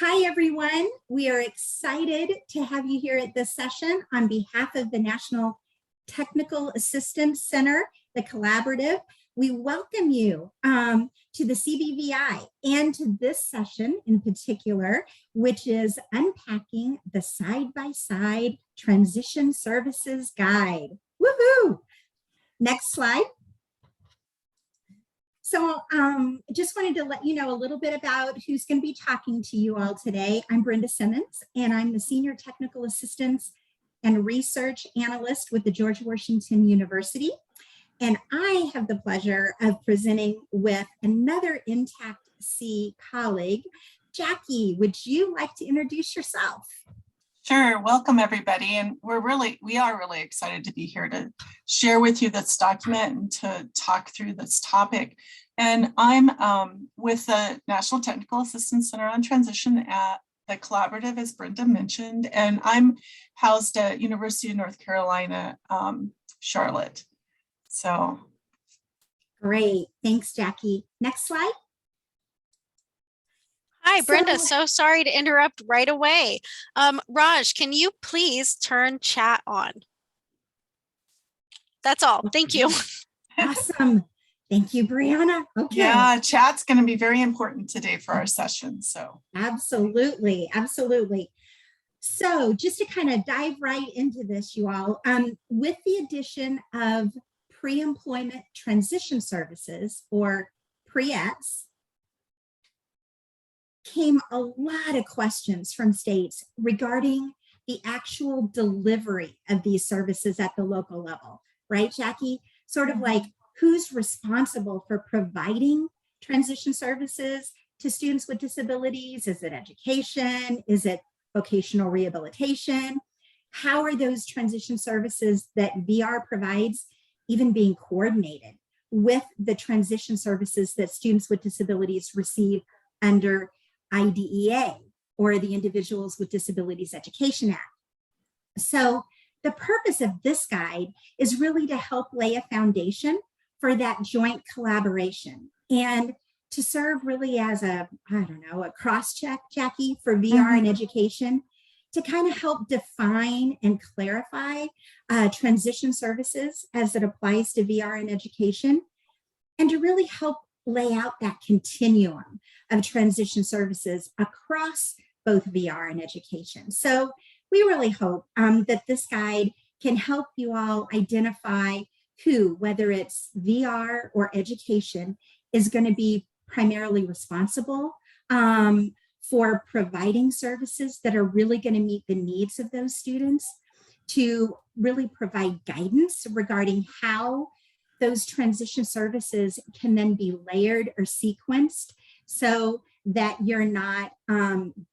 Hi, everyone. We are excited to have you here at this session on behalf of the National Technical Assistance Center, the Collaborative. We welcome you to the CBVI and to this session in particular, which is Unpacking the Side-by-Side Transition Services Guide. Woohoo! Next slide. So just wanted to let you know a little bit about who's going to be talking to you all today. I'm Brenda Simmons, and I'm the Senior Technical Assistance and Research Analyst with the George Washington University. And I have the pleasure of presenting with another NTACT colleague. Jackie, would you like to introduce yourself? Sure. Welcome, everybody. And we are really excited to be here to share with you this document and to talk through this topic. And I'm with the National Technical Assistance Center on Transition at the Collaborative, as Brenda mentioned, and I'm housed at University of North Carolina, Charlotte. So. Great. Thanks, Jackie. Next slide. Hi, Brenda. So sorry to interrupt right away. Raj, can you please turn chat on? That's all. Thank you. Awesome. Thank you, Brianna. Okay. Yeah, chat's going to be very important today for our session. So absolutely, absolutely. So just to kind of dive right into this, you all, with the addition of pre-employment transition services, or PREETs, came a lot of questions from states regarding the actual delivery of these services at the local level, right, Jackie? Sort of like, who's responsible for providing transition services to students with disabilities? Is it education? Is it vocational rehabilitation? How are those transition services that VR provides even being coordinated with the transition services that students with disabilities receive under IDEA, or the Individuals with Disabilities Education Act? So the purpose of this guide is really to help lay a foundation for that joint collaboration and to serve really as a cross-check, Jackie, for VR and education, to kind of help define and clarify transition services as it applies to VR and education, and to really help lay out that continuum of transition services across both VR and education. So we really hope that this guide can help you all identify who, whether it's VR or education, is going to be primarily responsible for providing services that are really going to meet the needs of those students, to really provide guidance regarding how those transition services can then be layered or sequenced so that you're not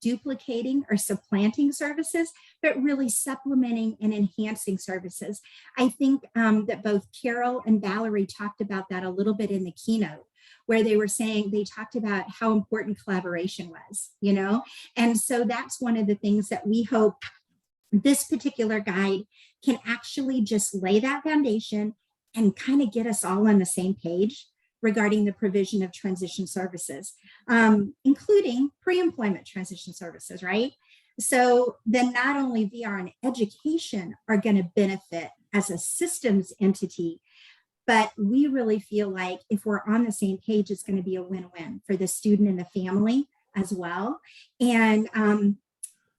duplicating or supplanting services, but really supplementing and enhancing services. I think that both Carol and Valerie talked about that a little bit in the keynote, where they were saying, they talked about how important collaboration was, you know? And so that's one of the things that we hope this particular guide can actually just lay that foundation and kind of get us all on the same page regarding the provision of transition services, including pre-employment transition services, right? So then not only VR and education are going to benefit as a systems entity, but we really feel like if we're on the same page, it's going to be a win-win for the student and the family as well. And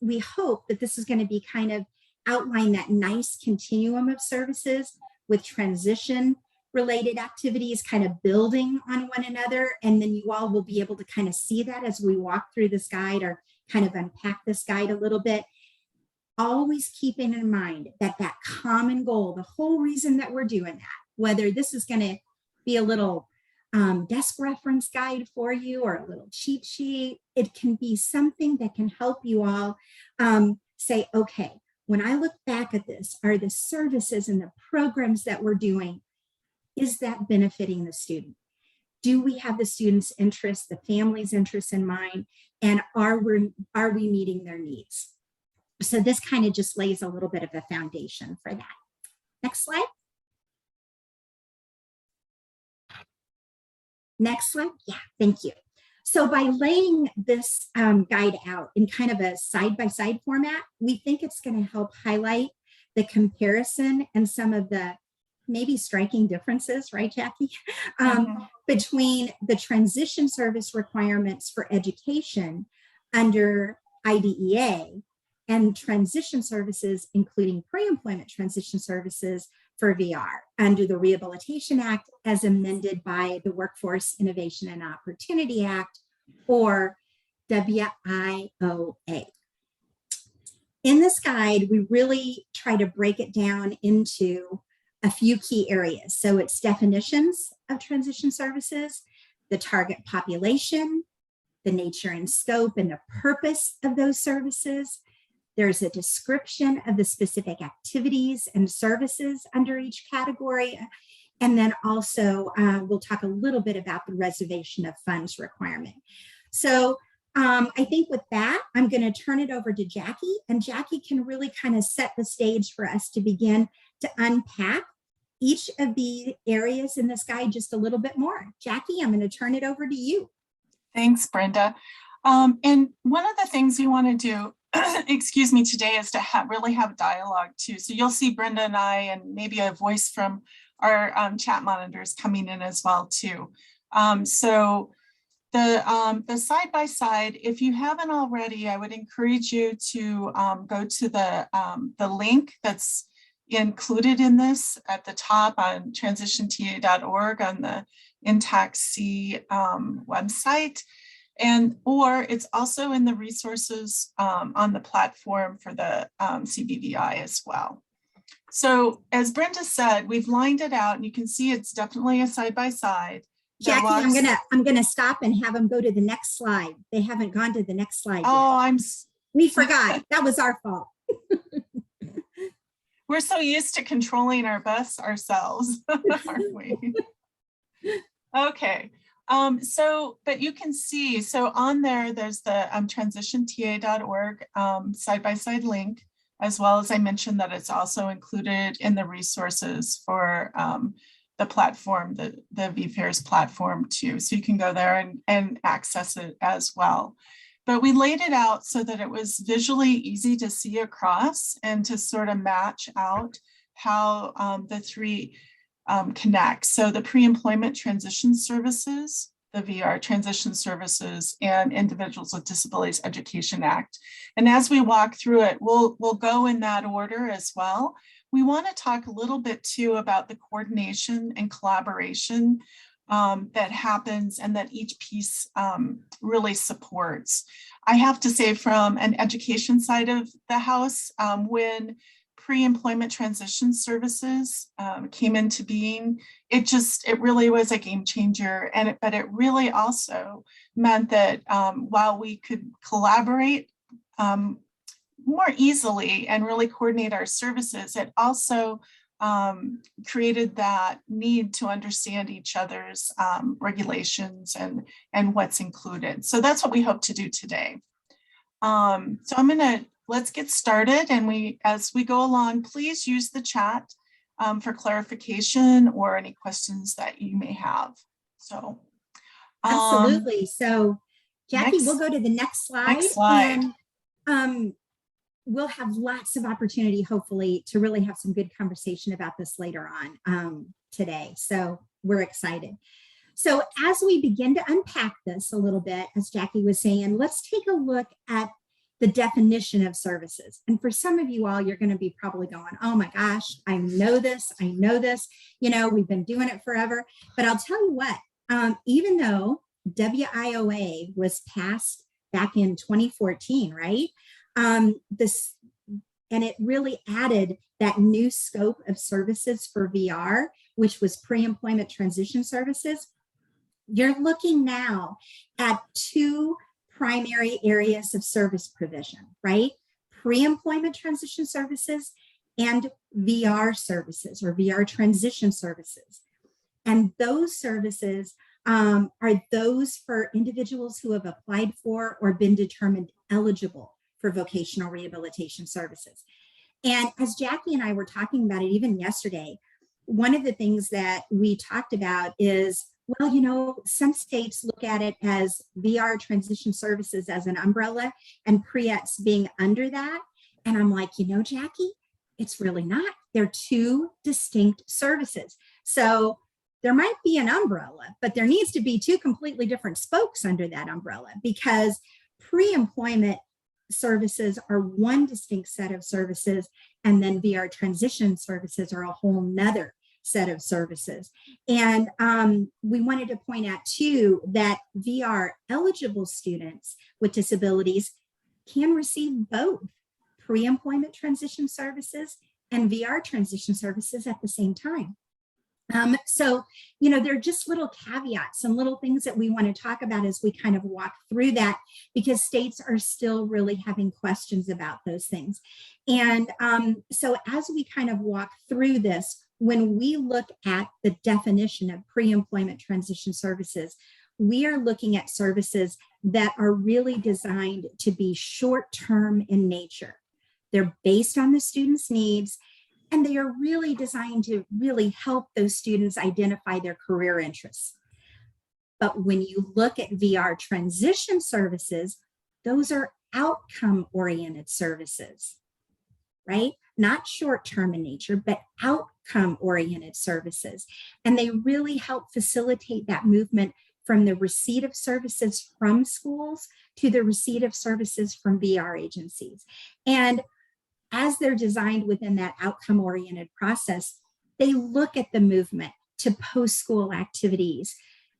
we hope that this is going to be kind of outline that nice continuum of services with transition related activities kind of building on one another. And then you all will be able to kind of see that as we walk through this guide, or kind of unpack this guide a little bit. Always keeping in mind that that common goal, the whole reason that we're doing that, whether this is going to be a little desk reference guide for you or a little cheat sheet, it can be something that can help you all say, okay, when I look back at this, are the services and the programs that we're doing, is that benefiting the student? Do we have the student's interests, the family's interests in mind, and are we meeting their needs? So this kind of just lays a little bit of a foundation for that. Next slide. Next slide. Yeah, thank you. So by laying this guide out in kind of a side-by-side format, we think it's going to help highlight the comparison and some of the maybe striking differences, right, Jackie, between the transition service requirements for education under IDEA and transition services, including pre-employment transition services for VR under the Rehabilitation Act as amended by the Workforce Innovation and Opportunity Act, or WIOA. In this guide, we really try to break it down into a few key areas. So it's definitions of transition services, the target population, the nature and scope and the purpose of those services. There's a description of the specific activities and services under each category. And then also we'll talk a little bit about the reservation of funds requirement. So I think with that, I'm going to turn it over to Jackie, and Jackie can really kind of set the stage for us to begin to unpack each of the areas in this guide just a little bit more. Jackie, I'm going to turn it over to you. Thanks, Brenda. And one of the things we want to do, excuse me, today is to really have dialogue too. So you'll see Brenda and I, and maybe a voice from our chat monitors coming in as well too. So the side-by-side, if you haven't already, I would encourage you to go to the link that's included in this at the top on transitionta.org on the NTACT website. Or it's also in the resources on the platform for the CBVI as well. So as Brenda said, we've lined it out and you can see it's definitely a side-by-side. Jackie, I'm gonna stop and have them go to the next slide. They haven't gone to the next slide yet. We forgot. That was our fault. We're so used to controlling our bus ourselves, aren't we? Okay. But you can see, so on there's the transitionta.org side-by-side link, as well as I mentioned that it's also included in the resources for the platform, the VFairs platform too. So you can go there and access it as well. But we laid it out so that it was visually easy to see across and to sort of match out how the three connect. So the pre-employment transition services, the VR transition services, and Individuals with Disabilities Education Act. And as we walk through it, we'll go in that order as well. We want to talk a little bit too about the coordination and collaboration that happens and that each piece really supports. I have to say, from an education side of the house, when pre-employment transition services came into being, it really was a game changer. But it really also meant that while we could collaborate more easily and really coordinate our services, it also created that need to understand each other's regulations and what's included. So that's what we hope to do today. So let's get started, and as we go along, please use the chat for clarification or any questions that you may have. So absolutely. So Jackie, we'll go to the next slide. Next slide. And we'll have lots of opportunity, hopefully, to really have some good conversation about this later on today. So we're excited. So as we begin to unpack this a little bit, as Jackie was saying, let's take a look at the definition of services. And for some of you all, you're going to be probably going, oh my gosh, I know this. You know, we've been doing it forever. But I'll tell you what, even though WIOA was passed back in 2014, right? And it really added that new scope of services for VR, which was pre-employment transition services. You're looking now at two primary areas of service provision, right? Pre-employment transition services and VR services or VR transition services. And those services are those for individuals who have applied for or been determined eligible for vocational rehabilitation services. And as Jackie and I were talking about it even yesterday, one of the things that we talked about is Well, you know, some states look at it as VR transition services as an umbrella and pre-ETS being under that. And I'm like, you know, Jackie, it's really not. They're two distinct services. So there might be an umbrella, but there needs to be two completely different spokes under that umbrella, because pre-employment services are one distinct set of services, and then VR transition services are a whole nother set of services. And we wanted to point out too that VR eligible students with disabilities can receive both pre-employment transition services and VR transition services at the same time. So, you know, they're just little caveats and little things that we want to talk about as we kind of walk through that, because states are still really having questions about those things. And so as we kind of walk through this, when we look at the definition of pre-employment transition services, we are looking at services that are really designed to be short-term in nature. They're based on the student's needs, and they are really designed to really help those students identify their career interests. But when you look at VR transition services, those are outcome-oriented services, right? Not short-term in nature, but outcome-oriented services. And they really help facilitate that movement from the receipt of services from schools to the receipt of services from VR agencies. And as they're designed within that outcome-oriented process, they look at the movement to post-school activities,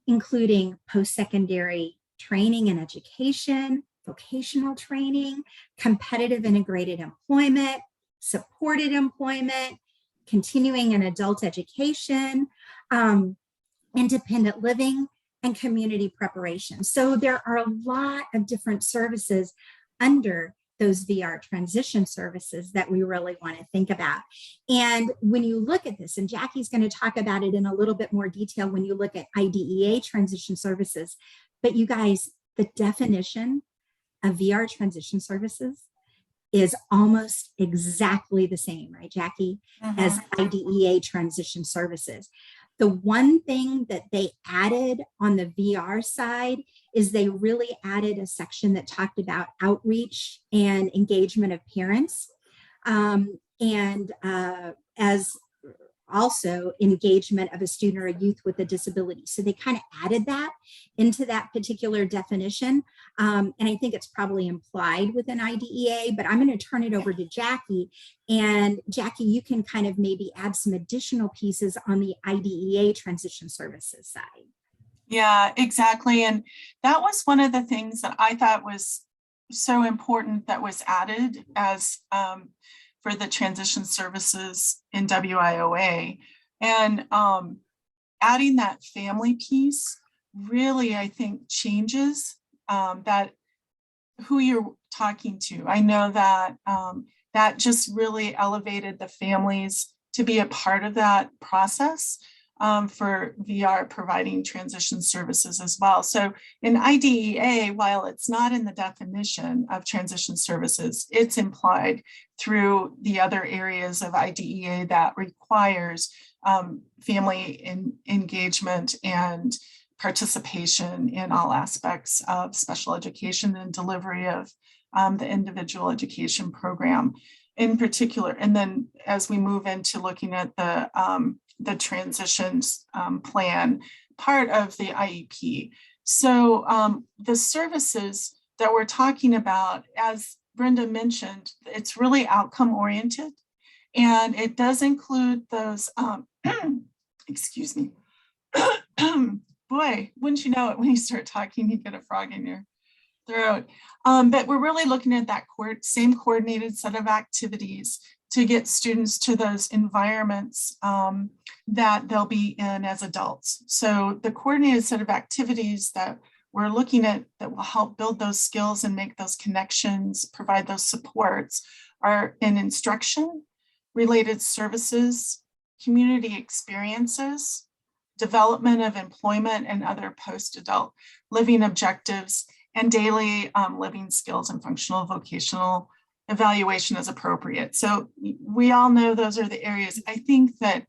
including post-secondary training and education, vocational training, competitive integrated employment, supported employment, continuing and adult education, independent living, and community preparation. So there are a lot of different services under those VR transition services that we really want to think about. And when you look at this, and Jackie's going to talk about it in a little bit more detail when you look at IDEA transition services, but you guys, the definition of VR transition services is almost exactly the same, right, Jackie, as IDEA transition services. The one thing that they added on the VR side is they really added a section that talked about outreach and engagement of parents, as also engagement of a student or a youth with a disability. So they kind of added that into that particular definition. And I think it's probably implied within IDEA, but I'm going to turn it over to Jackie. And Jackie, you can kind of maybe add some additional pieces on the IDEA transition services side. Yeah, exactly. And that was one of the things that I thought was so important that was added as for the transition services in WIOA. And adding that family piece really, I think, changes that who you're talking to. I know that that just really elevated the families to be a part of that process for VR providing transition services as well. So in IDEA, while it's not in the definition of transition services, it's implied through the other areas of IDEA that requires family engagement and participation in all aspects of special education and delivery of the individual education program in particular. And then as we move into looking at the transitions plan, part of the IEP. So the services that we're talking about, as Brenda mentioned, it's really outcome oriented, and it does include those, excuse me, boy, wouldn't you know it, when you start talking, you get a frog in your throat. But we're really looking at that same coordinated set of activities to get students to those environments that they'll be in as adults. So the coordinated set of activities that we're looking at that will help build those skills and make those connections, provide those supports, are in instruction, related services, community experiences, development of employment and other post-adult living objectives, and daily living skills and functional vocational evaluation as appropriate. So we all know those are the areas. I think that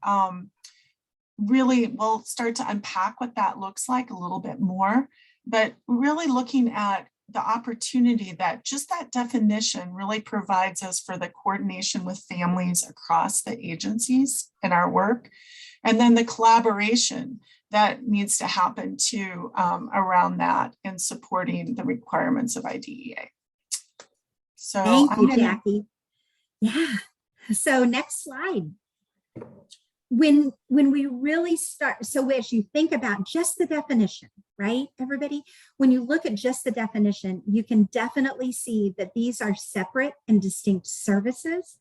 really we'll start to unpack what that looks like a little bit more, but really looking at the opportunity that just that definition really provides us for the coordination with families across the agencies in our work. And then the collaboration that needs to happen too around that and supporting the requirements of IDEA. So thank you, Jackie. Yeah. So next slide. When we really start, so as you think about just the definition, right, everybody, when you look at just the definition, you can definitely see that these are separate and distinct services.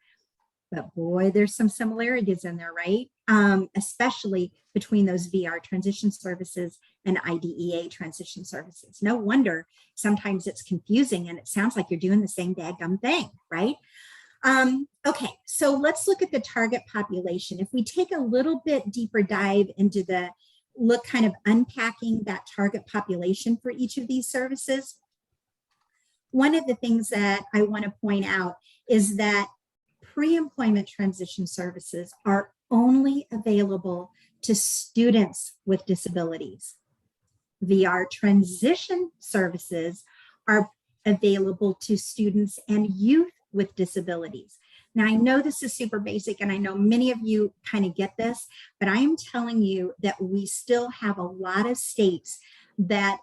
But boy, there's some similarities in there, right? Especially between those VR transition services and IDEA transition services. No wonder sometimes it's confusing and it sounds like you're doing the same daggum thing, right? Okay, so let's look at the target population. If we take a little bit deeper dive into the look, kind of unpacking that target population for each of these services, one of the things that I want to point out is that pre-employment transition services are only available to students with disabilities. VR transition services are available to students and youth with disabilities. Now, I know this is super basic and I know many of you kind of get this, but I am telling you that we still have a lot of states that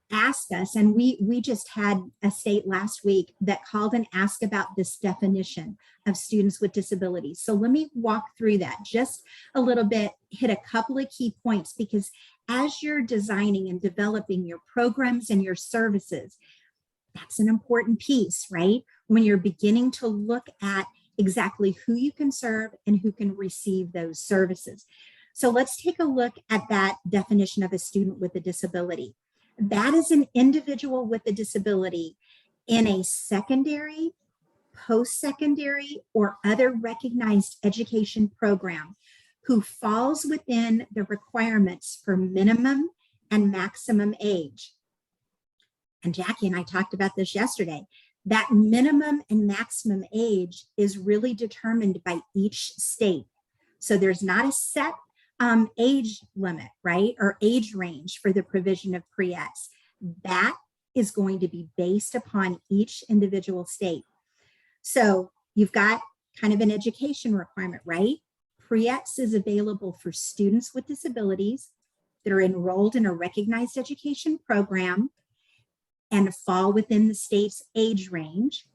ask us, and we just had a state last week that called and asked about this definition of students with disabilities. So let me walk through that just a little bit, hit a couple of key points, because as you're designing and developing your programs and your services, that's an important piece, right? When you're beginning to look at exactly who you can serve and who can receive those services. So let's take a look at that definition of a student with a disability. That is an individual with a disability in a secondary, post-secondary, or other recognized education program who falls within the requirements for minimum and maximum age. And Jackie and I talked about this yesterday. That minimum and maximum age is really determined by each state. So there's not a set age limit, right? Or age range for the provision of pre-ETs. That is going to be based upon each individual state. So you've got kind of an education requirement, right? Pre-ETs is available for students with disabilities that are enrolled in a recognized education program and fall within the state's age range,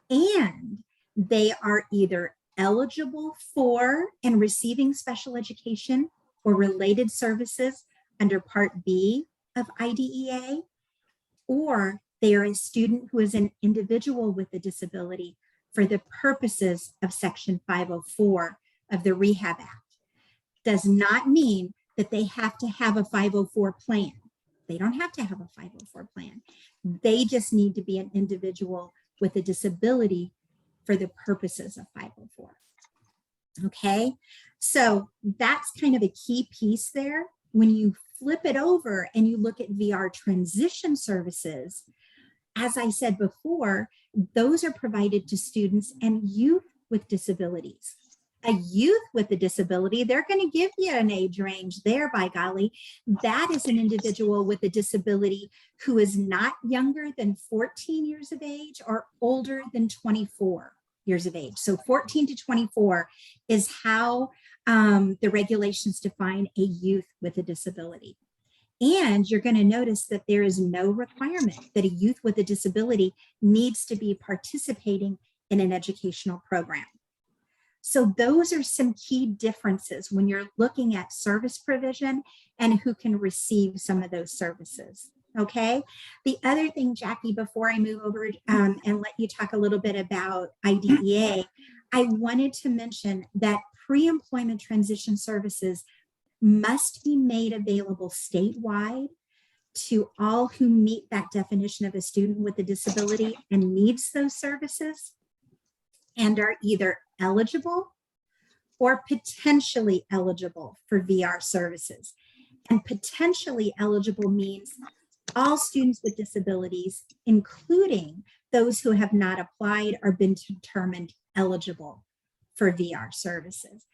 and they are either eligible for and receiving special education or related services under Part B of IDEA, or they are a student who is an individual with a disability for the purposes of Section 504 of the Rehab Act. Does not mean that they have to have a 504 plan. They don't have to have a 504 plan. They just need to be an individual with a disability for the purposes of 504. Okay, so that's kind of a key piece there. When you flip it over and you look at VR transition services, as I said before, those are provided to students and youth with disabilities. A youth with a disability, they're going to give you an age range there, by golly. That is an individual with a disability who is not younger than 14 years of age or older than 24 years of age. So 14 to 24 is how the regulations define a youth with a disability. And you're going to notice that there is no requirement that a youth with a disability needs to be participating in an educational program. So those are some key differences when you're looking at service provision and who can receive some of those services. Okay. The other thing, Jackie, before I move over and let you talk a little bit about IDEA, I wanted to mention that pre-employment transition services must be made available statewide to all who meet that definition of a student with a disability and needs those services and are either eligible or potentially eligible for VR services. And potentially eligible means all students with disabilities, including those who have not applied or been determined eligible for VR services.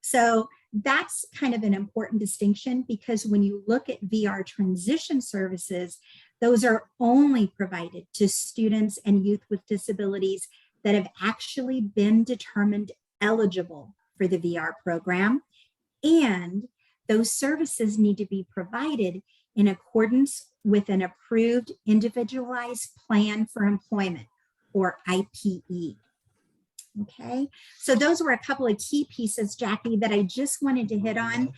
So that's kind of an important distinction, because when you look at VR transition services, those are only provided to students and youth with disabilities that have actually been determined eligible for the VR program. And those services need to be provided in accordance with an approved individualized plan for employment, or IPE. Okay, so those were a couple of key pieces, Jackie, that I just wanted to hit on.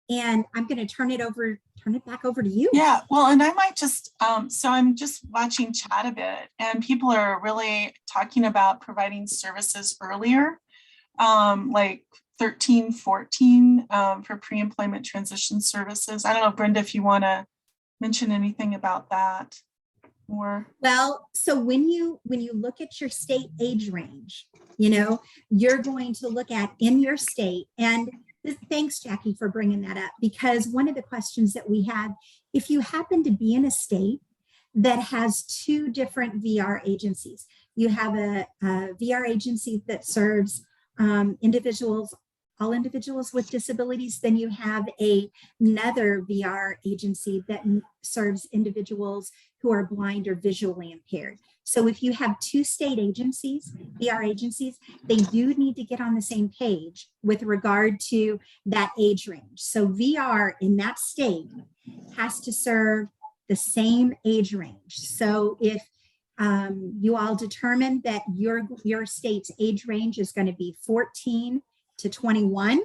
And I'm going to turn it back over to you. Yeah, well, and I might just, so I'm just watching chat a bit, and people are really talking about providing services earlier, like 13, 14 for pre-employment transition services. I don't know, Brenda, if you want to mention anything about that. Or well, so when you look at your state age range, you're going to look at in your state, and thanks, Jackie, for bringing that up, because one of the questions that we had, if you happen to be in a state that has two different VR agencies, you have a VR agency that serves all individuals with disabilities, then you have another VR agency that serves individuals who are blind or visually impaired. So if you have two state agencies, VR agencies, they do need to get on the same page with regard to that age range. So VR in that state has to serve the same age range. So if you all determine that your state's age range is going to be 14 to 21,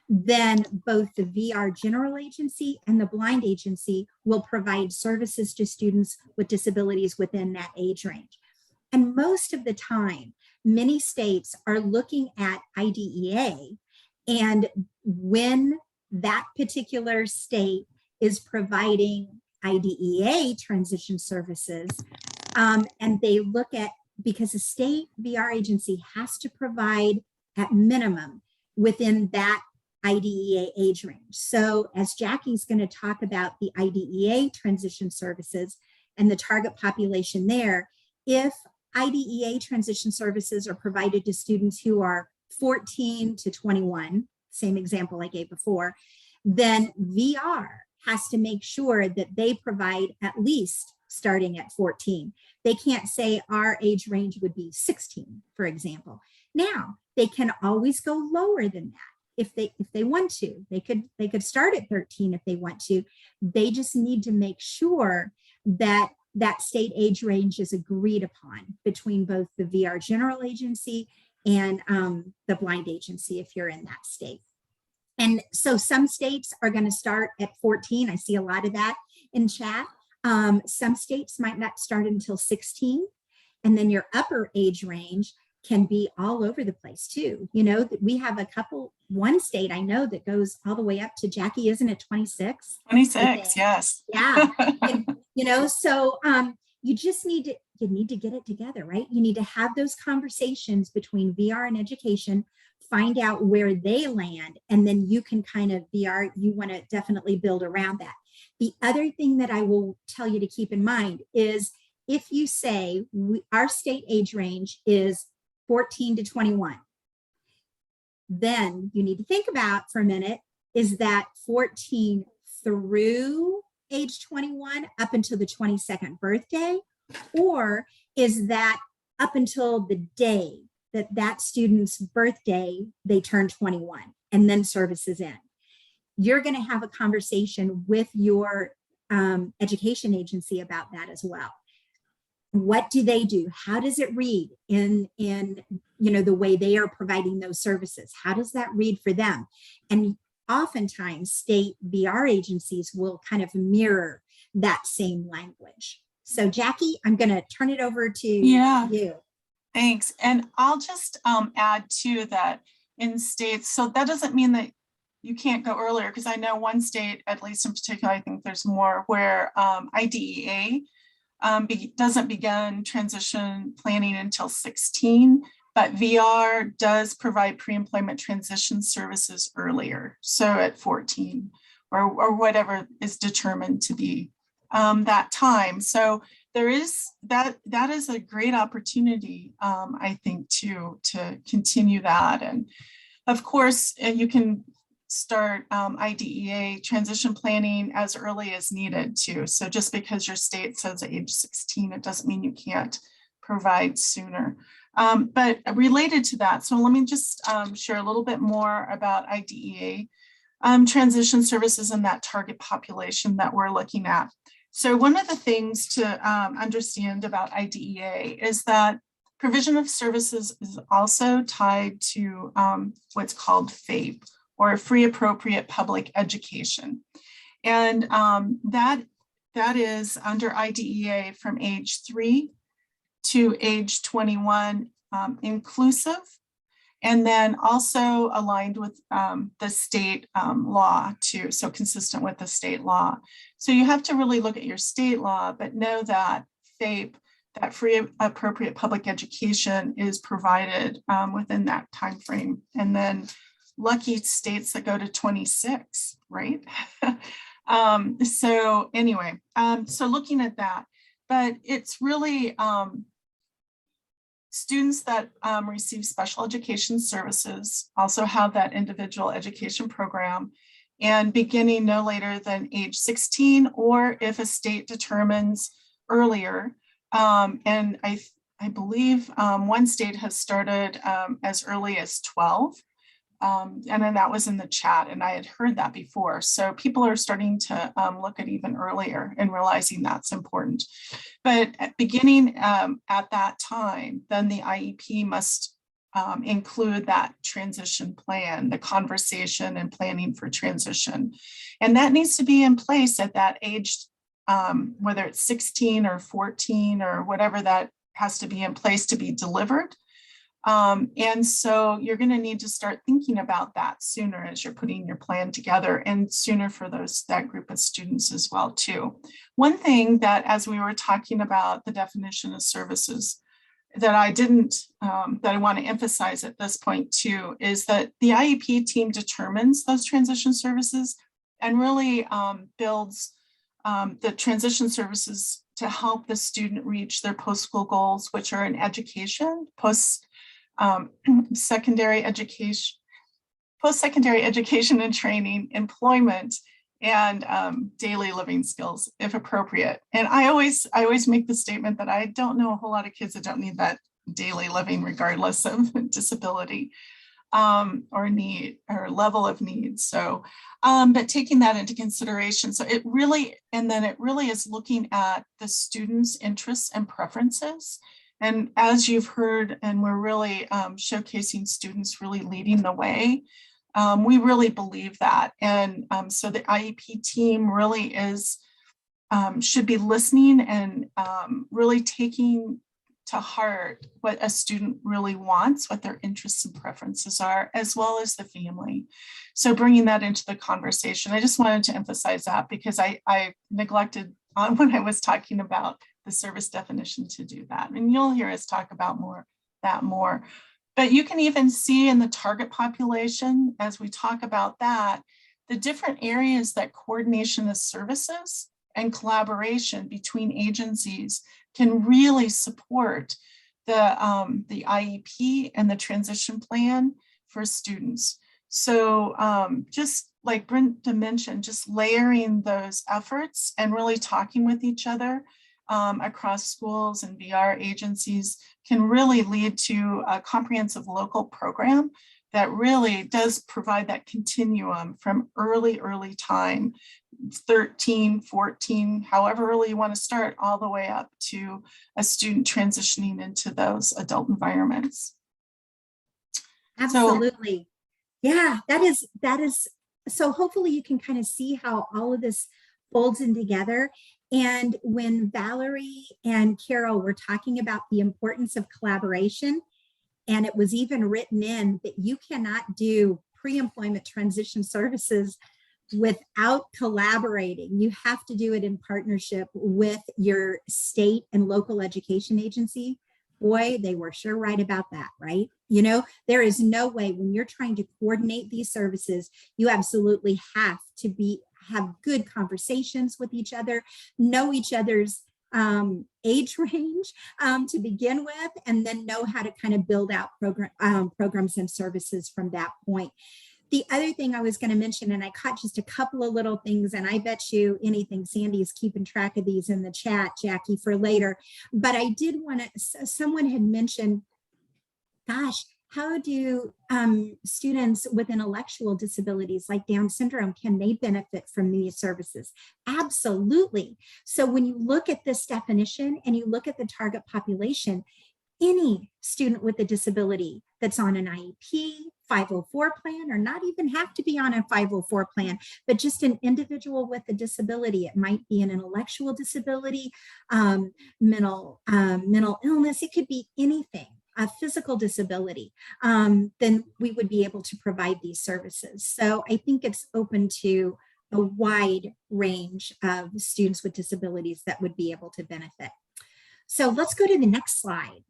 then both the VR General Agency and the Blind Agency will provide services to students with disabilities within that age range. And most of the time, many states are looking at IDEA, and when that particular state is providing IDEA transition services, and they look at, because a state VR agency has to provide at minimum within that IDEA age range. So as Jackie's going to talk about the IDEA transition services and the target population there, if IDEA transition services are provided to students who are 14 to 21, same example I gave before, then VR has to make sure that they provide at least starting at 14. They can't say our age range would be 16, for example. Now, they can always go lower than that if they want to. They could start at 13 if they want to. They just need to make sure that that state age range is agreed upon between both the VR General Agency and the Blind Agency if you're in that state. And so some states are going to start at 14. I see a lot of that in chat. Some states might not start until 16. And then your upper age range can be all over the place too. We have one state I know that goes all the way up to, Jackie, isn't it 26? 26, yes. Yeah. So you just need to get it together, right? You need to have those conversations between VR and education, find out where they land, and then you can kind of VR, you want to definitely build around that. The other thing that I will tell you to keep in mind is, if you say our state age range is 14 to 21, then you need to think about for a minute, is that 14 through age 21 up until the 22nd birthday, or is that up until the day that student's birthday they turn 21 and then services end? You're going to have a conversation with your education agency about that as well. What do they do? How does it read in the way they are providing those services? How does that read for them? And oftentimes state VR agencies will kind of mirror that same language. So Jackie, I'm going to turn it over to you. Thanks. And I'll just add too that in states, so that doesn't mean that you can't go earlier, because I know one state, at least in particular, I think there's more, where IDEA doesn't begin transition planning until 16, but VR does provide pre-employment transition services earlier, so at 14 or whatever is determined to be that time. So there is that is a great opportunity, I think, to continue that. And Of course, you can start IDEA transition planning as early as needed too. So just because your state says age 16, it doesn't mean you can't provide sooner. But related to that, so let me just share a little bit more about IDEA transition services and that target population that we're looking at. So one of the things to understand about IDEA is that provision of services is also tied to what's called FAPE, or free appropriate public education. And that is under IDEA from age 3 to age 21 inclusive, and then also aligned with the state law too, so consistent with the state law. So you have to really look at your state law, but know that FAPE, that free appropriate public education, is provided within that time frame. And then lucky states that go to 26, right? So anyway, so looking at that, but it's really students that receive special education services also have that individual education program, and beginning no later than age 16, or if a state determines earlier. And I believe one state has started as early as 12. And then that was in the chat, and I had heard that before. So people are starting to look at even earlier and realizing that's important. But beginning at that time, then the IEP must include that transition plan, the conversation and planning for transition. And that needs to be in place at that age, whether it's 16 or 14 or whatever, that has to be in place to be delivered. And so you're going to need to start thinking about that sooner as you're putting your plan together, and sooner for that group of students as well too. One thing that, as we were talking about the definition of services, that I want to emphasize at this point too, is that the IEP team determines those transition services and really builds the transition services to help the student reach their post-school goals, which are in education, post-secondary education and training, employment, and daily living skills, if appropriate. And I always make the statement that I don't know a whole lot of kids that don't need that daily living, regardless of disability or need or level of need. So, but taking that into consideration, so it really is looking at the students' interests and preferences. And as you've heard, and we're really showcasing students really leading the way, we really believe that. And so the IEP team really should be listening and really taking to heart what a student really wants, what their interests and preferences are, as well as the family. So bringing that into the conversation. I just wanted to emphasize that because I neglected when I was talking about the service definition to do that. And you'll hear us talk about that more. But you can even see in the target population, as we talk about that, the different areas that coordination of services and collaboration between agencies can really support the IEP and the transition plan for students. So just like Brenda mentioned, just layering those efforts and really talking with each other across schools and VR agencies can really lead to a comprehensive local program that really does provide that continuum from early time, 13, 14, however early you want to start, all the way up to a student transitioning into those adult environments. Absolutely. Yeah, that is, so hopefully you can kind of see how all of this folds in together. And when Valerie and Carol were talking about the importance of collaboration, and it was even written in that you cannot do pre-employment transition services without collaborating. You have to do it in partnership with your state and local education agency. Boy, they were sure right about that, right? You know, there is no way when you're trying to coordinate these services, you absolutely have to have good conversations with each other, know each other's age range to begin with, and then know how to kind of build out programs and services from that point. The other thing I was going to mention, and I caught just a couple of little things, and I bet you anything, Sandy's keeping track of these in the chat, Jackie, for later. But I did want to, someone had mentioned, gosh, how do students with intellectual disabilities like Down syndrome, can they benefit from these services? Absolutely. So when you look at this definition and you look at the target population, any student with a disability that's on an IEP, 504 plan, or not even have to be on a 504 plan, but just an individual with a disability. It might be an intellectual disability, mental illness. It could be anything, a physical disability. Then we would be able to provide these services. So I think it's open to a wide range of students with disabilities that would be able to benefit. So let's go to the next slide.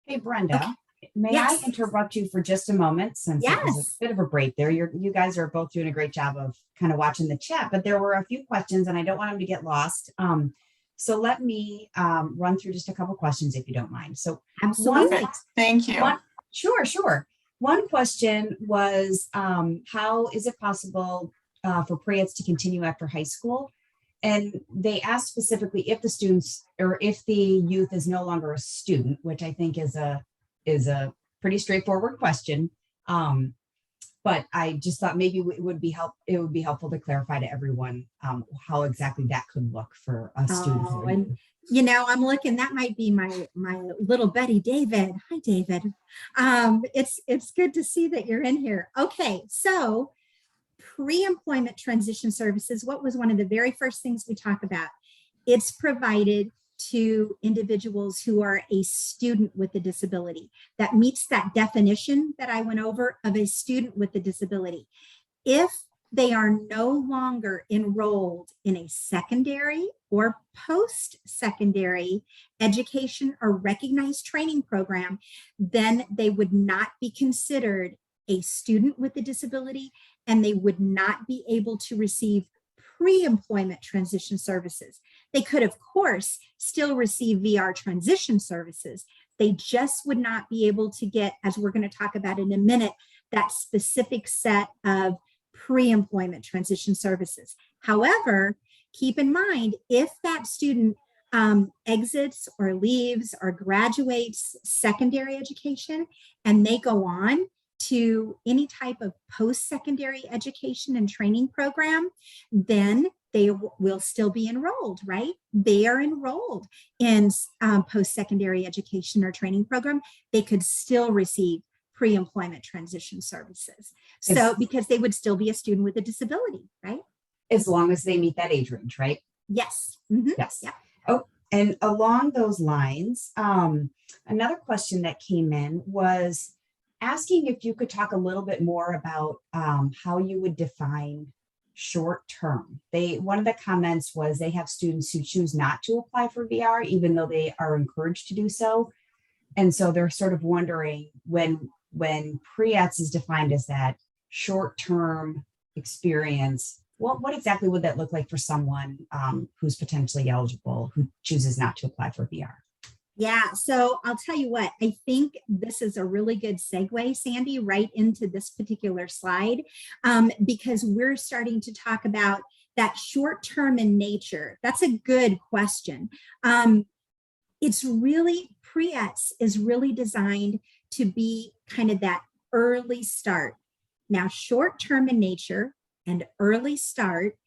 Hey, Brenda, okay. May Yes. I interrupt you for just a moment, since it was Yes. a bit of a break there? You guys are both doing a great job of kind of watching the chat, but there were a few questions and I don't want them to get lost. So let me run through just a couple questions if you don't mind. So Absolutely. Perfect. Thank you. Sure. One question was, how is it possible for pre-eds to continue after high school? And they asked specifically if the students, or if the youth is no longer a student, which I think is a pretty straightforward question. But I just thought maybe it would be helpful to clarify to everyone how exactly that could look for a student. Oh, and you know, I'm looking, that might be my little buddy, David. Hi, David. It's good to see that you're in here. Okay, so pre-employment transition services, what was one of the very first things we talk about? It's provided to individuals who are a student with a disability. That meets that definition that I went over of a student with a disability. If they are no longer enrolled in a secondary or post-secondary education or recognized training program, then they would not be considered a student with a disability, and they would not be able to receive pre-employment transition services. They could, of course, still receive VR transition services. They just would not be able to get, as we're going to talk about in a minute, that specific set of pre-employment transition services. However, keep in mind, if that student exits or leaves or graduates secondary education and they go on to any type of post-secondary education and training program, then they will still be enrolled, right? They are enrolled in post-secondary education or training program. They could still receive pre-employment transition services. So because they would still be a student with a disability, right? As long as they meet that age range, right? Yes. Yes. Yeah. Oh, and along those lines, another question that came in was asking if you could talk a little bit more about how you would define short term. One of the comments was they have students who choose not to apply for VR, even though they are encouraged to do so. And so they're sort of wondering, when pre-ETS is defined as that short term experience, what exactly would that look like for someone who's potentially eligible, who chooses not to apply for VR? Yeah, so I'll tell you what, I think this is a really good segue, Sandy, right into this particular slide, because we're starting to talk about that short term in nature. That's a good question. It's really, pre-ETS is really designed to be kind of that early start. Now, short term in nature and early start,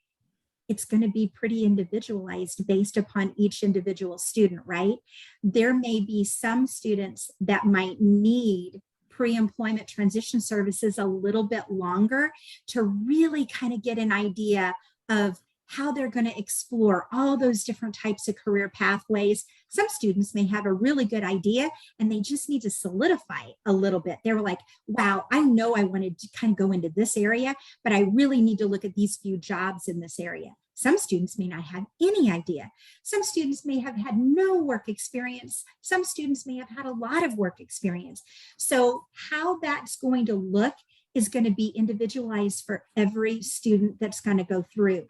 it's going to be pretty individualized based upon each individual student, right? There may be some students that might need pre-employment transition services a little bit longer to really kind of get an idea of how they're going to explore all those different types of career pathways. Some students may have a really good idea and they just need to solidify a little bit. They were like, wow, I know I wanted to kind of go into this area, but I really need to look at these few jobs in this area. Some students may not have any idea. Some students may have had no work experience. Some students may have had a lot of work experience. So how that's going to look is going to be individualized for every student that's going to go through.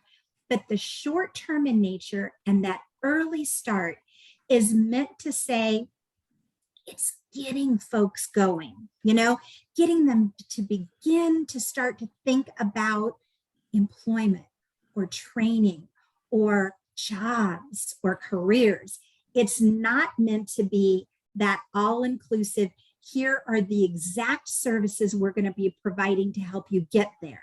But the short term in nature and that early start is meant to say, it's getting folks going, getting them to begin to start to think about employment or training or jobs or careers. It's not meant to be that all-inclusive, here are the exact services we're going to be providing to help you get there.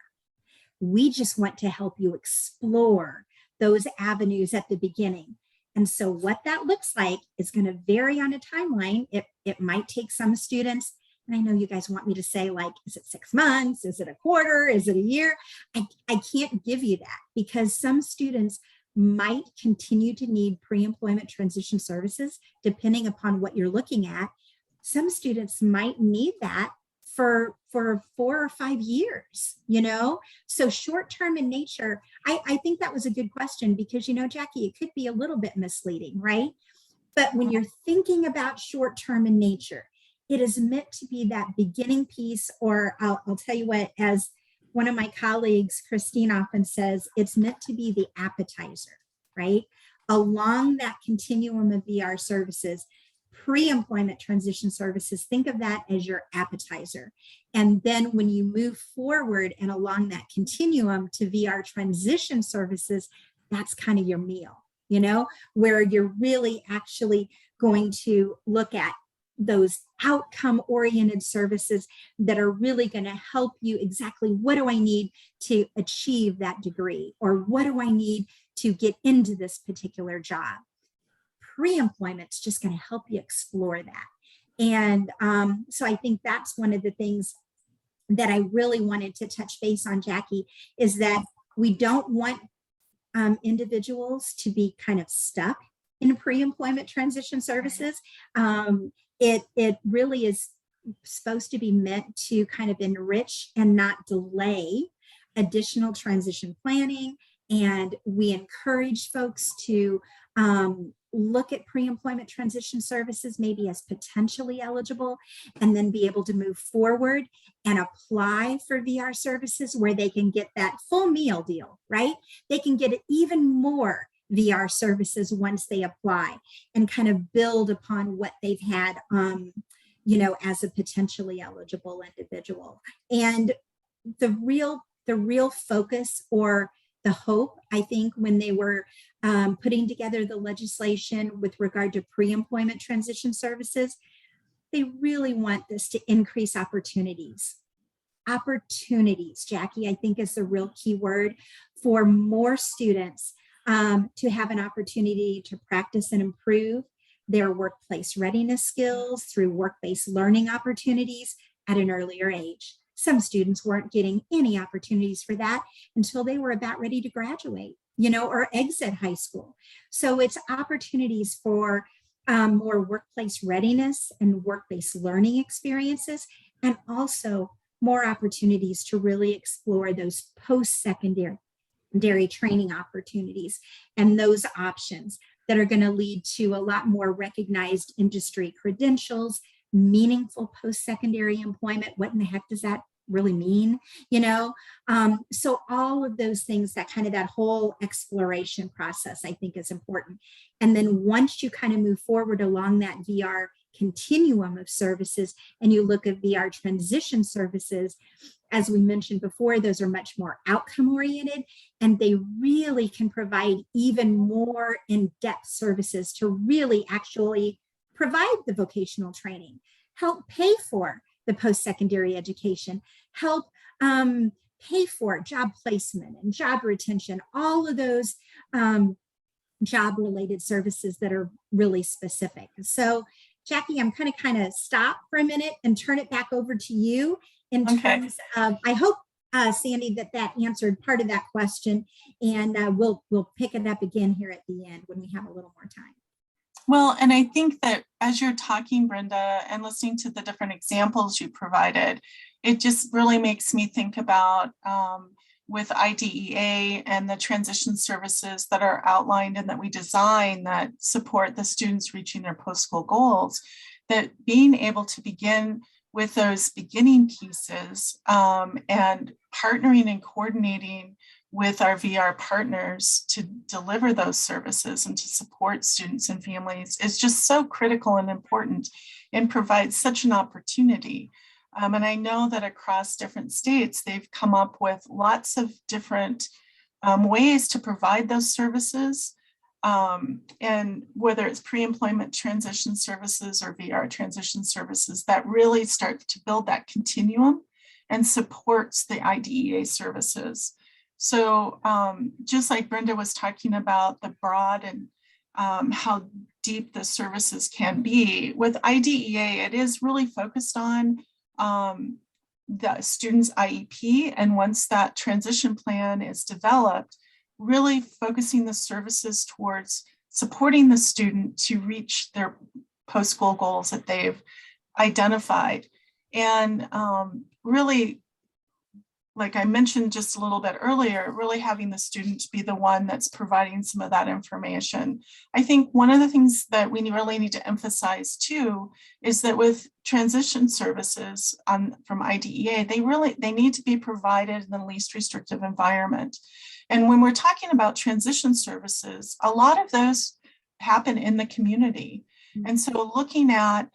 We just want to help you explore those avenues at the beginning. And so what that looks like is going to vary on a timeline. It might take some students, and I know you guys want me to say, like, is it 6 months? Is it a quarter? Is it a year? I can't give you that, because some students might continue to need pre-employment transition services depending upon what you're looking at. Some students might need that for 4 or 5 years, So short-term in nature, I think that was a good question, because, Jackie, it could be a little bit misleading, right? But when you're thinking about short-term in nature, it is meant to be that beginning piece, or I'll tell you what, as one of my colleagues, Christine, often says, it's meant to be the appetizer, right? Along that continuum of VR services, pre-employment transition services, think of that as your appetizer. And then when you move forward and along that continuum to VR transition services, that's kind of your meal, where you're really actually going to look at those outcome-oriented services that are really going to help you exactly, what do I need to achieve that degree? Or what do I need to get into this particular job? Pre-employment's just going to help you explore that. And so I think that's one of the things that I really wanted to touch base on, Jackie, is that we don't want individuals to be kind of stuck in pre-employment transition services. It really is supposed to be meant to kind of enrich and not delay additional transition planning. And we encourage folks to look at pre-employment transition services maybe as potentially eligible, and then be able to move forward and apply for VR services where they can get that full meal deal, right? They can get even more VR services once they apply and kind of build upon what they've had, as a potentially eligible individual. And the real focus, or the hope, I think, when they were putting together the legislation with regard to pre-employment transition services, they really want this to increase opportunities. Opportunities, Jackie, I think, is the real key word, for more students to have an opportunity to practice and improve their workplace readiness skills through work-based learning opportunities at an earlier age. Some students weren't getting any opportunities for that until they were about ready to graduate, or exit high school. So it's opportunities for more workplace readiness and work-based learning experiences, and also more opportunities to really explore those post-secondary training opportunities and those options that are going to lead to a lot more recognized industry credentials, meaningful post-secondary employment. What in the heck does that really mean? So all of those things, that whole exploration process, I think, is important. And then once you kind of move forward along that VR continuum of services and you look at VR transition services, as we mentioned before, those are much more outcome oriented, and they really can provide even more in-depth services to really actually provide the vocational training, help pay for the post-secondary education, help pay for job placement and job retention, all of those job-related services that are really specific. So, Jackie, I'm kind of stop for a minute and turn it back over to you in terms of, I hope, Sandy, that answered part of that question, and we'll pick it up again here at the end when we have a little more time. Well, and I think that as you're talking, Brenda, and listening to the different examples you provided, it just really makes me think about with IDEA and the transition services that are outlined and that we design that support the students reaching their post-school goals, that being able to begin with those beginning pieces and partnering and coordinating with our VR partners to deliver those services and to support students and families is just so critical and important and provides such an opportunity. And I know that across different states, they've come up with lots of different ways to provide those services. And whether it's pre-employment transition services or VR transition services, that really start to build that continuum and supports the IDEA services. So just like Brenda was talking about the broad and how deep the services can be, with IDEA, it is really focused on the student's IEP. And once that transition plan is developed, really focusing the services towards supporting the student to reach their post-school goals that they've identified. And really, like I mentioned just a little bit earlier, really having the student be the one that's providing some of that information. I think one of the things that we really need to emphasize too is that with transition services from IDEA, they need to be provided in the least restrictive environment. And when we're talking about transition services, a lot of those happen in the community. And so looking at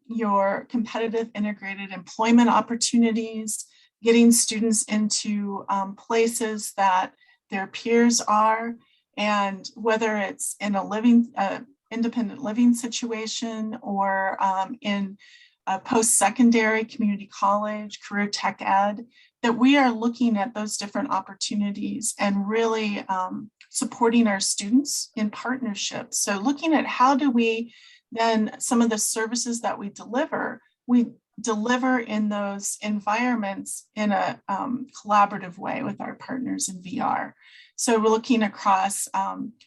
your competitive integrated employment opportunities, getting students into places that their peers are, and whether it's in a independent living situation or in a post-secondary community college, career tech ed, that we are looking at those different opportunities and really supporting our students in partnership. So looking at how do we then, some of the services that we deliver in those environments in a collaborative way with our partners in VR. So we're looking across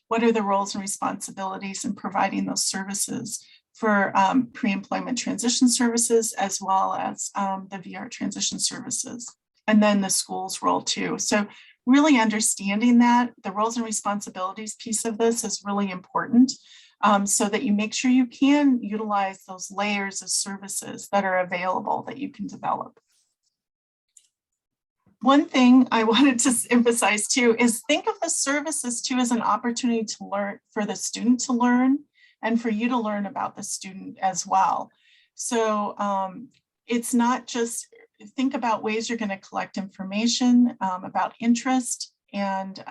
what are the roles and responsibilities in providing those services for pre-employment transition services, as well as the VR transition services, and then the school's role too. So really understanding that the roles and responsibilities piece of this is really important. So that you make sure you can utilize those layers of services that are available that you can develop. One thing I wanted to emphasize too is think of the services too as an opportunity to learn, for the student to learn and for you to learn about the student as well. So it's not just, think about ways you're going to collect information about interest and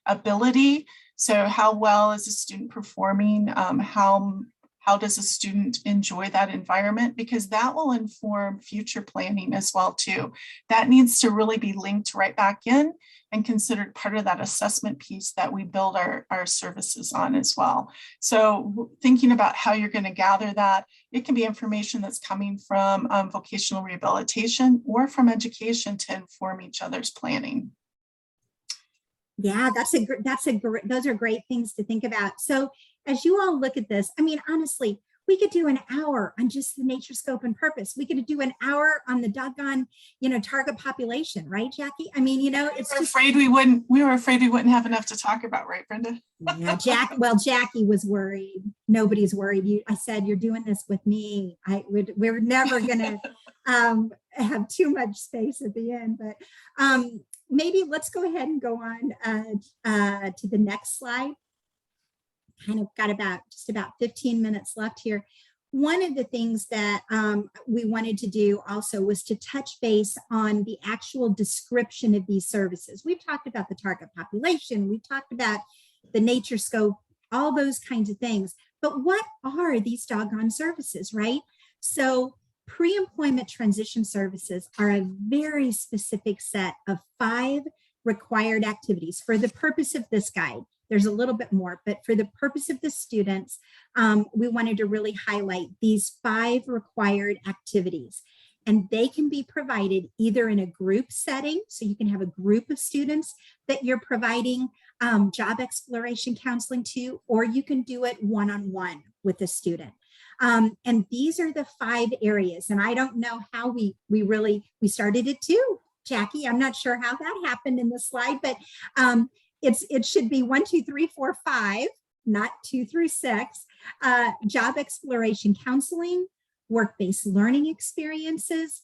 ability. So how well is a student performing? How does a student enjoy that environment? Because that will inform future planning as well too. That needs to really be linked right back in and considered part of that assessment piece that we build our services on as well. So thinking about how you're going to gather that, it can be information that's coming from vocational rehabilitation or from education to inform each other's planning. Yeah, those are great things to think about. So as you all look at this, I mean, honestly, we could do an hour on just the nature, scope, and purpose. We could do an hour on the doggone, target population, right, Jackie? I mean, it's just afraid we were afraid we wouldn't have enough to talk about, right, Brenda? Yeah, Jackie was worried. Nobody's worried. I said, you're doing this with me. We're never gonna have too much space at the end, but maybe let's go ahead and go on to the next slide. Kind of got just about 15 minutes left here. One of the things that we wanted to do also was to touch base on the actual description of these services. We've talked about the target population. We've talked about the nature scope, all those kinds of things. But what are these doggone services, right? So pre-employment transition services are a very specific set of 5 required activities for the purpose of this guide. There's a little bit more, but for the purpose of the students, we wanted to really highlight these 5 required activities. And they can be provided either in a group setting, so you can have a group of students that you're providing job exploration counseling to, or you can do it one-on-one with a student. And these are the 5 areas. And I don't know how we started it too, Jackie. I'm not sure how that happened in the slide, but it should be 1, 2, 3, 4, 5, not 2 through 6. Job exploration counseling, work-based learning experiences,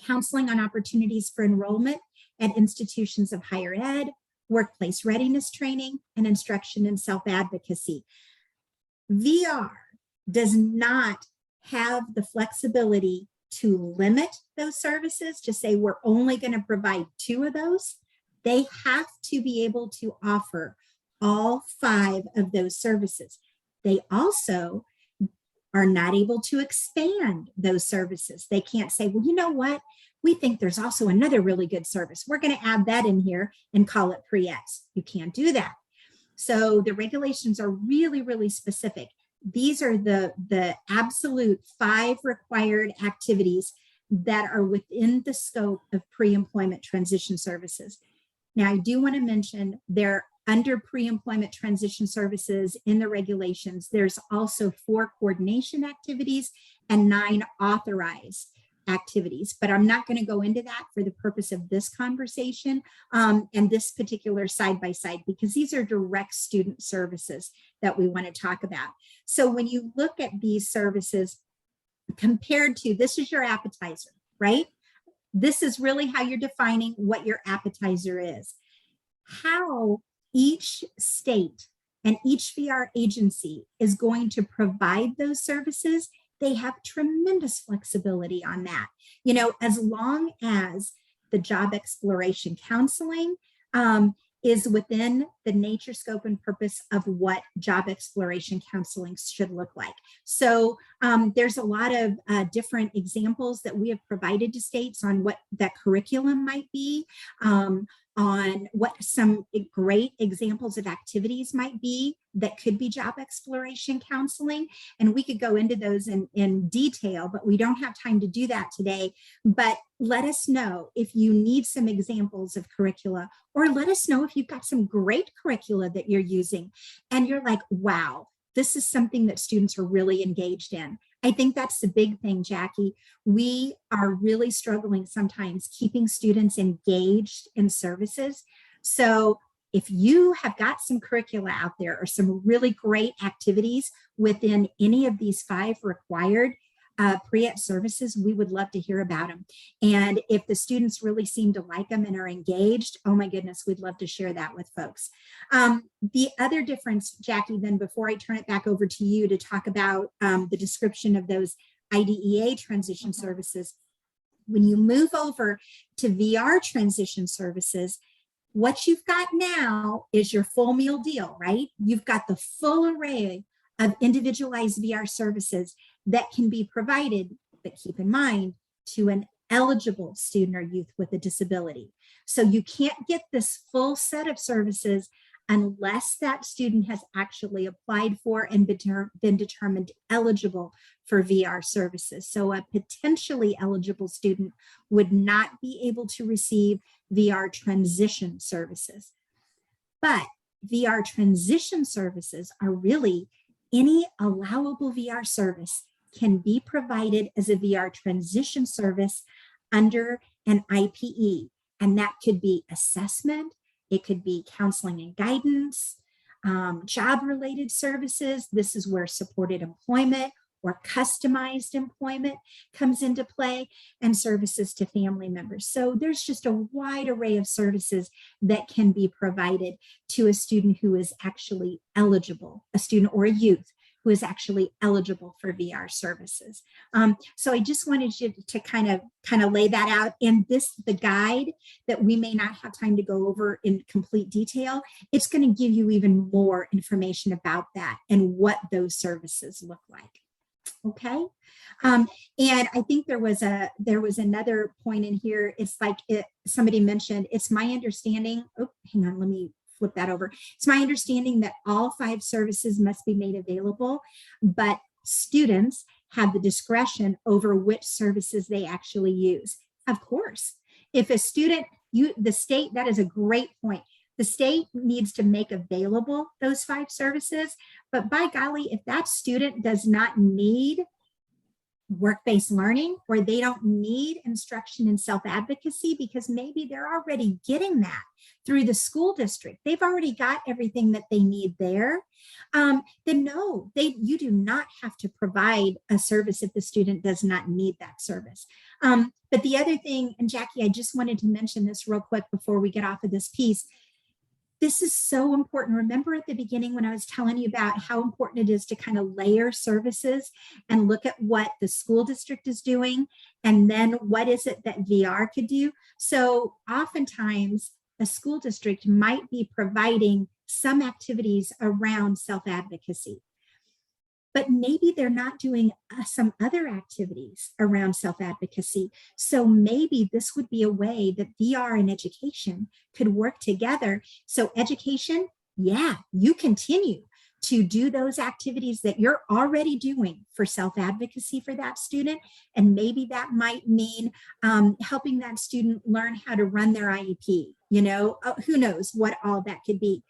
counseling on opportunities for enrollment, at institutions of higher ed, workplace readiness training, and instruction in self-advocacy. VR does not have the flexibility to limit those services, to say we're only going to provide 2 of those. They have to be able to offer all 5 of those services. They also are not able to expand those services. They can't say, well, you know what? We think there's also another really good service. We're going to add that in here and call it pre-ETS. You can't do that. So the regulations are really, really specific. These are the absolute 5 required activities that are within the scope of pre-employment transition services. Now, I do want to mention they're under pre-employment transition services in the regulations. There's also 4 coordination activities and 9 authorized activities, but I'm not going to go into that for the purpose of this conversation and this particular side-by-side, because these are direct student services that we want to talk about. So when you look at these services compared to, this is your appetizer, right? This is really how you're defining what your appetizer is. How each state and each VR agency is going to provide those services, they have tremendous flexibility on that. You know, as long as the job exploration counseling is within the nature, scope, and purpose of what job exploration counseling should look like. So there's a lot of different examples that we have provided to states on what that curriculum might be, on what some great examples of activities might be that could be job exploration counseling. And we could go into those in detail, but we don't have time to do that today. But let us know if you need some examples of curricula, or let us know if you've got some great curricula that you're using and you're like, wow, this is something that students are really engaged in. I think that's the big thing, Jackie. We are really struggling sometimes keeping students engaged in services. So if you have got some curricula out there or some really great activities within any of these 5 required pre-ET services, we would love to hear about them. And if the students really seem to like them and are engaged, oh my goodness, we'd love to share that with folks. The other difference, Jackie, then before I turn it back over to you to talk about the description of those IDEA transition services, when you move over to VR transition services, what you've got now is your full meal deal, right? You've got the full array of individualized VR services that can be provided, but keep in mind, to an eligible student or youth with a disability. So you can't get this full set of services unless that student has actually applied for and been determined eligible for VR services. So a potentially eligible student would not be able to receive VR transition services. But VR transition services are really any allowable VR service can be provided as a VR transition service under an IPE. And that could be assessment, it could be counseling and guidance, job-related services. This is where supported employment or customized employment comes into play, and services to family members. So there's just a wide array of services that can be provided to a student who is actually eligible, a student or a youth who is actually eligible for VR services. So I just wanted you to kind of lay that out. And the guide that we may not have time to go over in complete detail, it's going to give you even more information about that and what those services look like. Okay. And I think there was another point in here. It's like somebody mentioned, it's my understanding, oh, hang on, let me flip that over. It's my understanding that all 5 services must be made available, but students have the discretion over which services they actually use. Of course, if a student, the state, that is a great point. The state needs to make available those 5 services, but by golly, if that student does not need work-based learning, or they don't need instruction in self-advocacy because maybe they're already getting that through the school district. They've already got everything that they need there. Then no, you do not have to provide a service if the student does not need that service. But the other thing, and Jackie, I just wanted to mention this real quick before we get off of this piece. This is so important. Remember at the beginning when I was telling you about how important it is to kind of layer services and look at what the school district is doing, and then what is it that VR could do? So oftentimes a school district might be providing some activities around self-advocacy, but maybe they're not doing some other activities around self-advocacy. So maybe this would be a way that VR and education could work together. So education, yeah, you continue to do those activities that you're already doing for self-advocacy for that student. And maybe that might mean helping that student learn how to run their IEP, who knows what all that could be.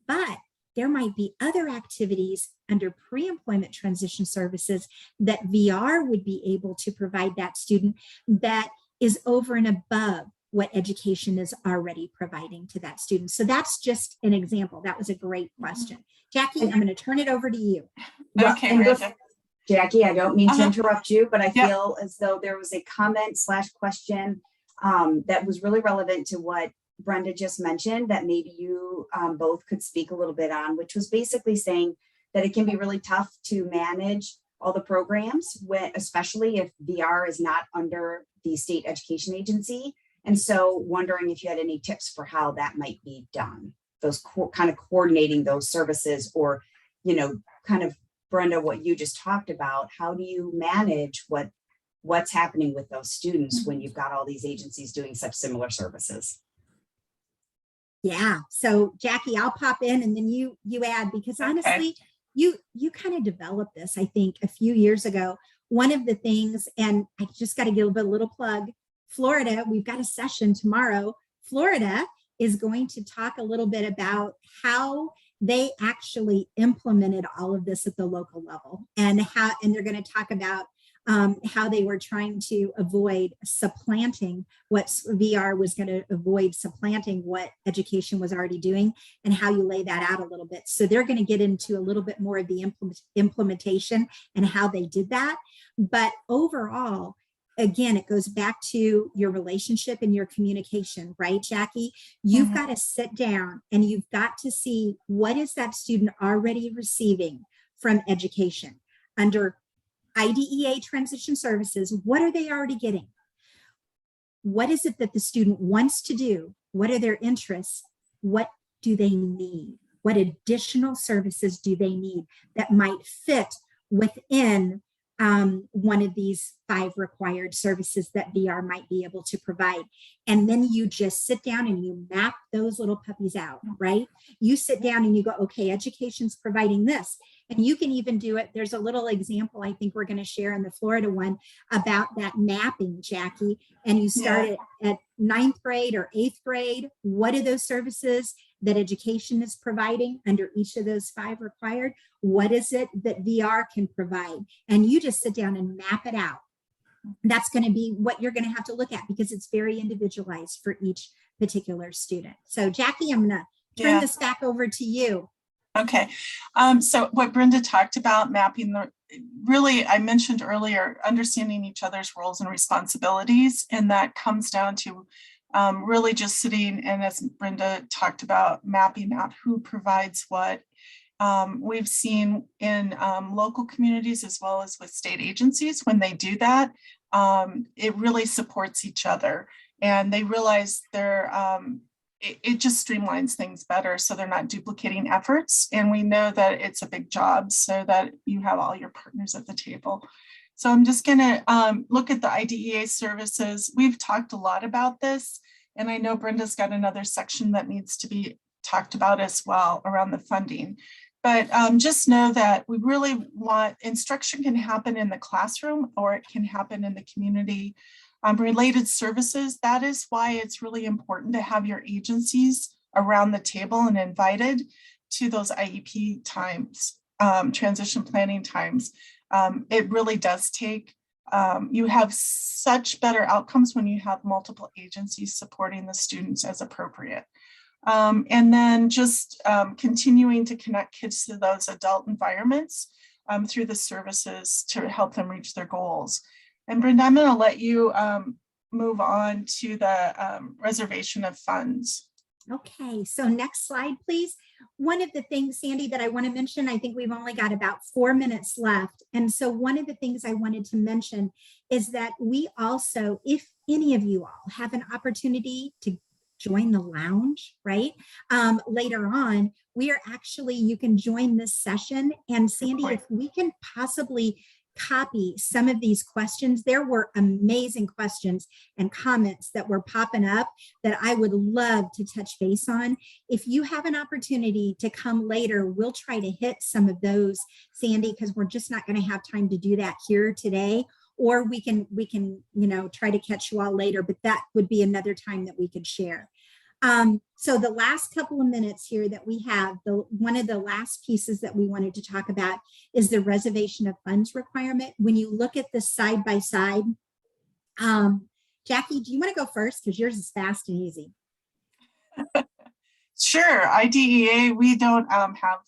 But there might be other activities under pre-employment transition services that VR would be able to provide that student that is over and above what education is already providing to that student. So that's just an example. That was a great question. Jackie, I'm going to turn it over to you. Okay, Brenda. Jackie, I don't mean to interrupt you, but I feel as though there was a comment/question that was really relevant to what Brenda just mentioned that maybe you both could speak a little bit on, which was basically saying that it can be really tough to manage all the programs, especially if VR is not under the state education agency. And so wondering if you had any tips for how that might be done, those kind of coordinating those services, or, kind of Brenda, what you just talked about, how do you manage what's happening with those students when you've got all these agencies doing such similar services? Yeah. So Jackie, I'll pop in and then you add, because honestly, you kind of developed this, I think, a few years ago. One of the things, and I just got to give a little plug, Florida, we've got a session tomorrow. Florida is going to talk a little bit about how they actually implemented all of this at the local level, and they're going to talk about how they were trying to avoid supplanting what VR was going to avoid supplanting what education was already doing, and how you lay that out a little bit. So they're going to get into a little bit more of the implementation and how they did that. But overall, again, it goes back to your relationship and your communication, right, Jackie? You've got to sit down and you've got to see what is that student already receiving from education under IDEA transition services. What are they already getting? What is it that the student wants to do? What are their interests? What do they need? What additional services do they need that might fit within one of these 5 required services that VR might be able to provide? And then you just sit down and you map those little puppies out, right? You sit down and you go, okay, education's providing this. And you can even do it. There's a little example I think we're going to share in the Florida one about that mapping, Jackie. And you start it at 9th grade or 8th grade. What are those services that education is providing under each of those 5 required? What is it that VR can provide? And you just sit down and map it out. That's going to be what you're going to have to look at, because it's very individualized for each particular student. So Jackie, I'm going to turn this back over to you. Okay. So what Brenda talked about, mapping really, I mentioned earlier, understanding each other's roles and responsibilities. And that comes down to really just sitting, and as Brenda talked about, mapping out who provides what. We've seen in local communities as well as with state agencies, when they do that, it really supports each other, and they realize it just streamlines things better, so they're not duplicating efforts. And we know that it's a big job, so that you have all your partners at the table. So I'm just going to look at the IDEA services. We've talked a lot about this, and I know Brenda's got another section that needs to be talked about as well around the funding. But just know that we really want instruction can happen in the classroom, or it can happen in the community. Related services, that is why it's really important to have your agencies around the table and invited to those IEP times, transition planning times. It really does take You have such better outcomes when you have multiple agencies supporting the students as appropriate. And then just continuing to connect kids to those adult environments through the services to help them reach their goals. And Brenda, I'm going to let you move on to the reservation of funds. Okay, so next slide, please. One of the things, Sandy, that I want to mention, I think we've only got about 4 minutes left. And so one of the things I wanted to mention is that we also, if any of you all have an opportunity to join the lounge, right? Later on, we are actually, you can join this session. And Sandy, if we can possibly copy some of these questions, there were amazing questions and comments that were popping up that I would love to touch base on. If you have an opportunity to come later, we'll try to hit some of those, Sandy, because we're just not going to have time to do that here today. Or we can, try to catch you all later, but that would be another time that we could share. So the last couple of minutes here that we have, one of the last pieces that we wanted to talk about is the reservation of funds requirement. When you look at this side by side, Jackie, do you want to go first? Because yours is fast and easy. Sure. IDEA, we don't have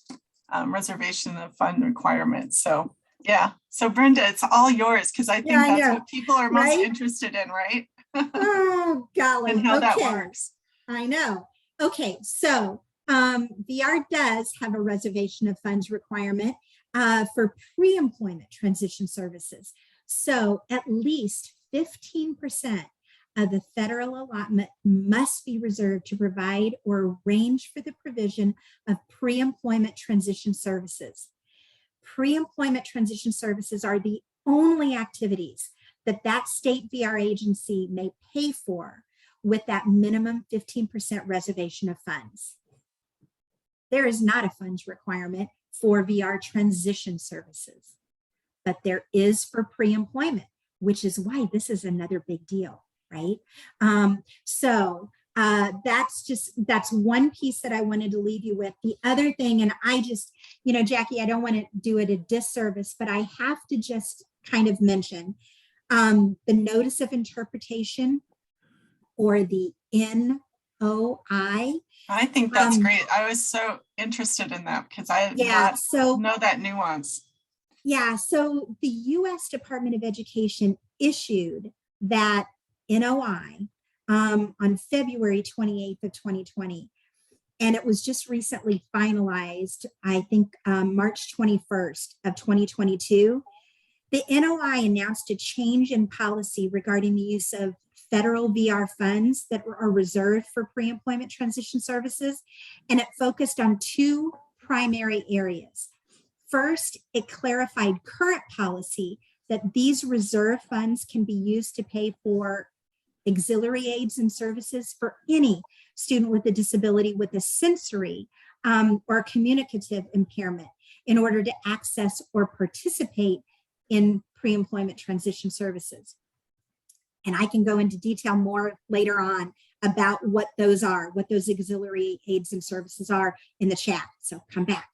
reservation of fund requirements. So yeah. So Brenda, it's all yours because I think that's what people are most interested in, right? Oh, golly. And how that works. I know. Okay, so VR does have a reservation of funds requirement for pre-employment transition services. So at least 15% of the federal allotment must be reserved to provide or arrange for the provision of pre-employment transition services. Pre-employment transition services are the only activities that state VR agency may pay for with that minimum 15% reservation of funds. There is not a funds requirement for VR transition services, but there is for pre-employment, which is why this is another big deal, right? That's one piece that I wanted to leave you with. The other thing, and I just, Jackie, I don't want to do it a disservice, but I have to just kind of mention the notice of interpretation, or the NOI. I think that's great. I was so interested in that because I know that nuance. Yeah, so the U.S. Department of Education issued that NOI on February 28th of 2020. And it was just recently finalized, I think March 21st of 2022. The NOI announced a change in policy regarding the use of federal VR funds that are reserved for pre-employment transition services, and it focused on two primary areas. First, it clarified current policy that these reserve funds can be used to pay for auxiliary aids and services for any student with a disability with a sensory or communicative impairment in order to access or participate in pre-employment transition services. And I can go into detail more later on about what those are, what those auxiliary aids and services are in the chat. So come back.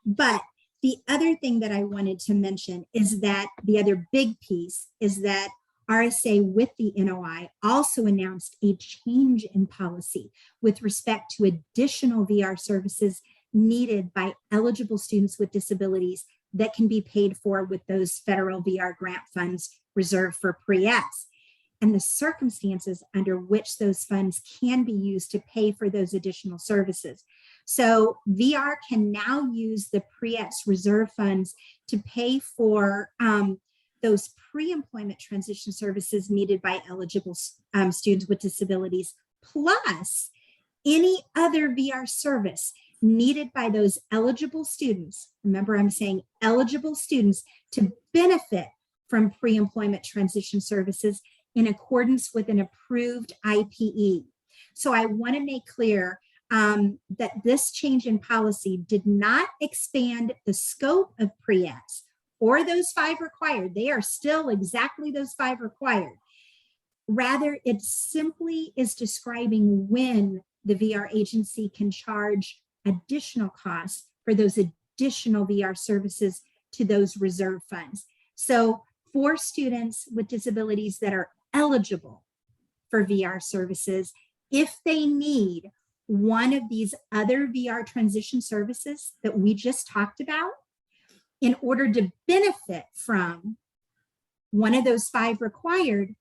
But the other thing that I wanted to mention is that the other big piece is that RSA with the NOI also announced a change in policy with respect to additional VR services needed by eligible students with disabilities that can be paid for with those federal VR grant funds reserved for pre-S, and the circumstances under which those funds can be used to pay for those additional services. So VR can now use the pre-S reserve funds to pay for those pre-employment transition services needed by eligible students with disabilities, plus any other VR service needed by those eligible students. Remember, I'm saying eligible students to benefit from pre-employment transition services in accordance with an approved IPE. So I want to make clear that this change in policy did not expand the scope of pre-S or those 5 required. They are still exactly those 5 required. Rather, it simply is describing when the VR agency can charge additional costs for those additional VR services to those reserve funds. So for students with disabilities that are eligible for VR services if they need one of these other VR transition services that we just talked about in order to benefit from one of those 5 required,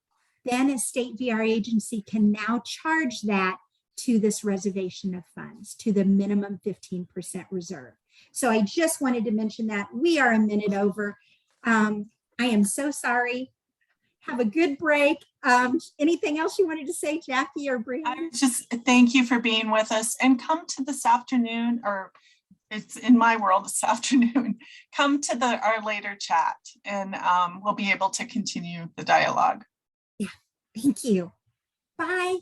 then a state VR agency can now charge that to this reservation of funds, to the minimum 15% reserve. So I just wanted to mention that. We are a minute over. I am so sorry. Have a good break. Anything else you wanted to say, Jackie or Brianna? I just thank you for being with us, and come to this afternoon, or it's in my world this afternoon, come to our later chat, and we'll be able to continue the dialogue. Yeah, thank you. Bye.